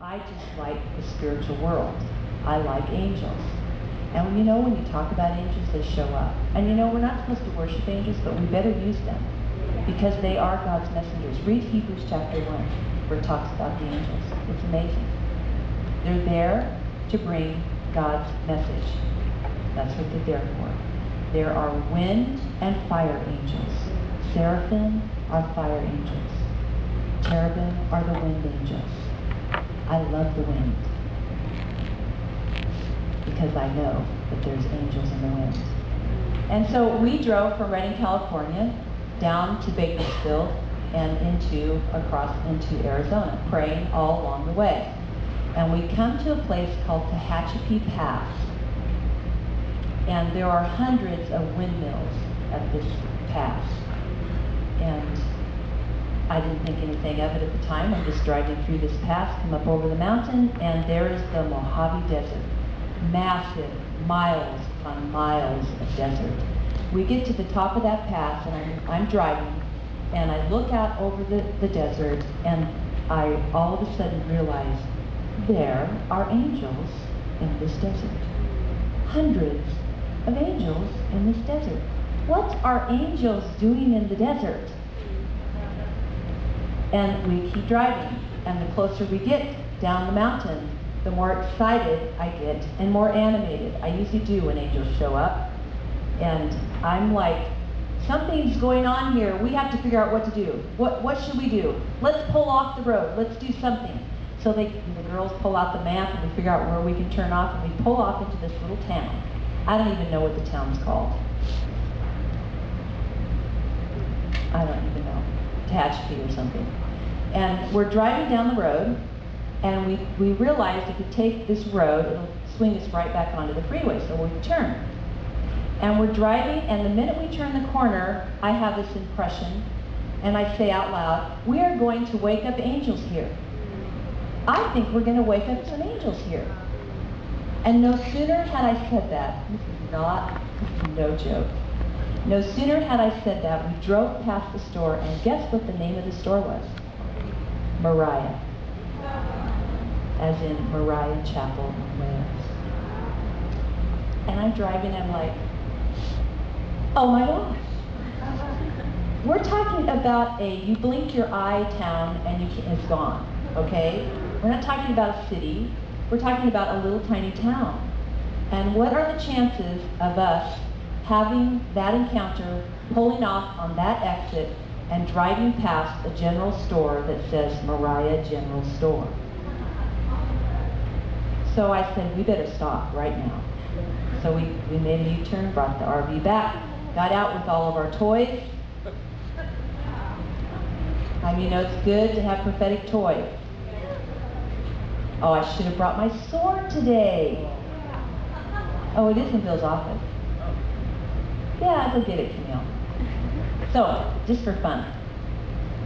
I just like the spiritual world. I like angels. And you know, when you talk about angels, they show up. And you know, we're not supposed to worship angels, but we better use them because they are God's messengers. Read Hebrews chapter 1, where it talks about the angels. It's amazing. They're there to bring God's message. That's what they're there for. There are wind and fire angels. Seraphim are fire angels. Cherubim are the wind angels. I love the wind because I know that there's angels in the wind. And so we drove from Redding, California down to Bakersfield and across into Arizona, praying all along the way. And we come to a place called Tehachapi Pass. And there are hundreds of windmills at this pass. And I didn't think anything of it at the time. I'm just driving through this pass, come up over the mountain, and there is the Mojave Desert. Massive, miles upon miles of desert. We get to the top of that pass, and I'm driving, and I look out over the desert, and I all of a sudden realize there are angels in this desert. Hundreds of angels in this desert. What are angels doing in the desert? And we keep driving, and the closer we get down the mountain, the more excited I get and more animated. I usually do when angels show up, and I'm like, something's going on here. We have to figure out what to do. What should we do? Let's pull off the road. Let's do something. So the girls pull out the map, and we figure out where we can turn off, and we pull off into this little town. I don't even know what the town's called. I don't even know. Tehachapi or something. And we're driving down the road, and we realized if we take this road, it'll swing us right back onto the freeway, so we turn. And we're driving, and the minute we turn the corner, I have this impression, and I say out loud, we are going to wake up angels here. I think we're going to wake up some angels here. And no sooner had I said that, this is no joke, no sooner had I said that, we drove past the store, and guess what the name of the store was? Mariah. As in Mariah Chapel in Wales. And I'm driving, and I'm like, oh my gosh. We're talking about you blink your eye town and it's gone, okay? We're not talking about a city. We're talking about a little tiny town. And what are the chances of us having that encounter, pulling off on that exit, and driving past a general store that says Mariah General Store? So I said, we better stop right now. So we made a U-turn, brought the RV back, got out with all of our toys. I mean, you know, it's good to have prophetic toys. Oh, I should have brought my sword today. Oh, it is in Bill's office. Yeah, go get it, Camille. So, just for fun.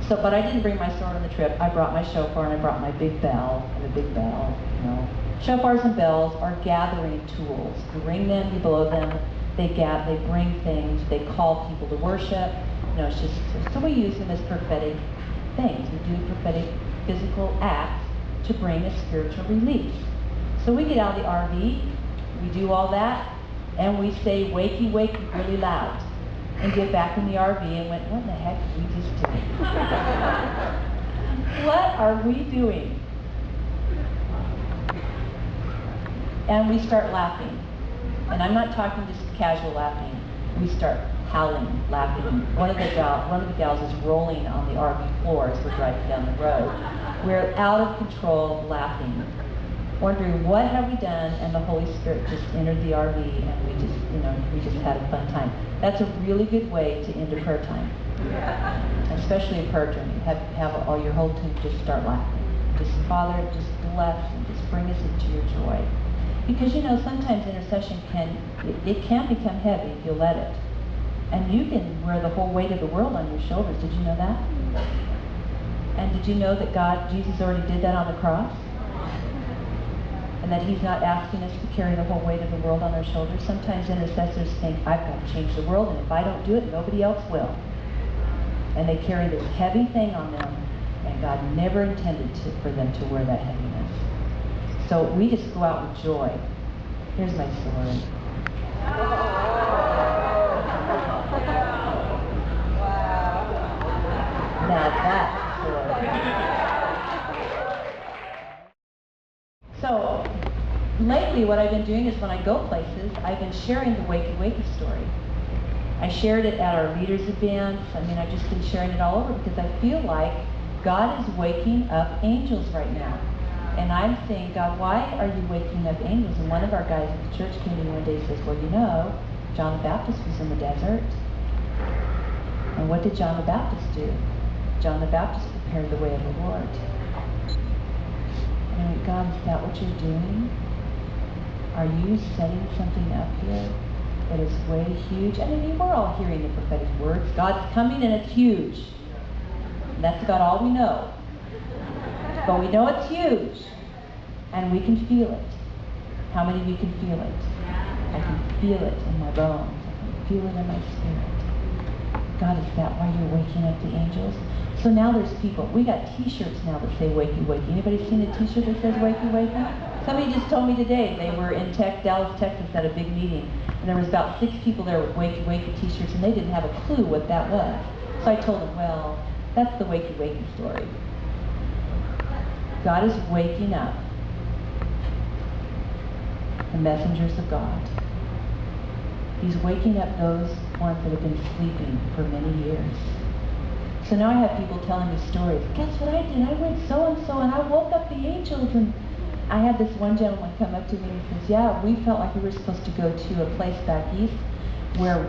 So, but I didn't bring my sword on the trip. I brought my shofar, and I brought my big bell, and a big bell, you know. Shofars and bells are gathering tools. You ring them, you blow them, they bring things, they call people to worship. You know, it's just, so we use them as prophetic things. We do prophetic physical acts to bring a spiritual release. So we get out of the RV, we do all that, and we say wakey wakey really loud, and get back in the RV and went, what the heck did we just do? What are we doing? And we start laughing. And I'm not talking just casual laughing. We start howling, laughing. One of the gals is rolling on the RV floor as we're driving down the road. We're out of control, laughing, wondering what have we done, and the Holy Spirit just entered the RV, and we just had a fun time. That's a really good way to end a prayer time, especially a prayer journey. Have all your whole team just start laughing. Just, Father, just bless and just bring us into your joy. Because, you know, sometimes intercession can become heavy if you let it. And you can wear the whole weight of the world on your shoulders. Did you know that? And did you know that Jesus already did that on the cross? And that he's not asking us to carry the whole weight of the world on our shoulders. Sometimes intercessors think, I've got to change the world, and if I don't do it, nobody else will. And they carry this heavy thing on them And God never intended for them to wear that heaviness. So we just go out with joy. Here's my story. Now that's a story. So lately what I've been doing is when I go places, I've been sharing the Wakey Wakey story. I shared it at our leaders events. I mean, I've just been sharing it all over because I feel like God is waking up angels right now. And I'm saying, God, why are you waking up angels? And one of our guys at the church came to me one day and says, well, you know, John the Baptist was in the desert. And what did John the Baptist do? John the Baptist prepared the way of the Lord. And I went, God, is that what you're doing? Are you setting something up here that is way huge? I mean, we're all hearing the prophetic words. God's coming and it's huge. And that's about all we know. But we know it's huge. And we can feel it. How many of you can feel it? I can feel it in my bones. I can feel it in my spirit. God, is that why you're waking up the angels? So now there's people. We got t-shirts now that say Wakey Wakey. Anybody seen a t-shirt that says Wakey Wakey? Somebody just told me today they were in Dallas, Texas at a big meeting. And there was about 6 people there with Wakey Wakey t-shirts and they didn't have a clue what that was. So I told them, well, that's the Wakey Wakey story. God is waking up the messengers of God. He's waking up those ones that have been sleeping for many years. So now I have people telling me stories. Guess what I did? I went so-and-so and I woke up the angels. And I had this one gentleman come up to me and he says, yeah, we felt like we were supposed to go to a place back east where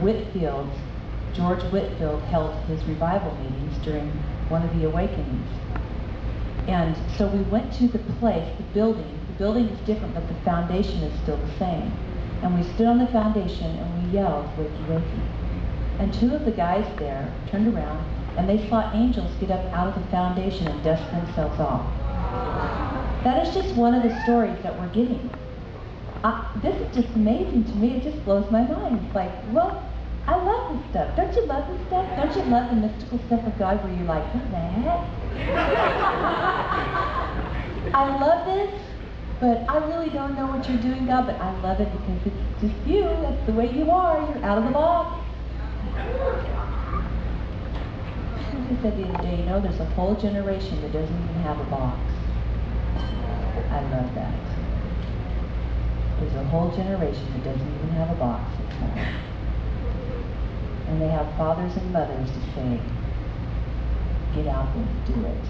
George Whitfield held his revival meetings during one of the awakenings. And so we went to the place, the building. The building is different, but the foundation is still the same. And we stood on the foundation and we yelled, Wakey Wakey. And 2 of the guys there turned around and they saw angels get up out of the foundation and dust themselves off. That is just one of the stories that we're getting. This is just amazing to me. It just blows my mind. It's like, well, I love this stuff. Don't you love this stuff? Don't you love the mystical stuff of God where you're like, what the heck? I love this, but I really don't know what you're doing, God, but I love it because it's just you. That's the way you are. You're out of the box. I said the other day, you know, there's a whole generation that doesn't even have a box. I love that. There's a whole generation that doesn't even have a box anymore. And they have fathers and mothers to say, get out there and do it.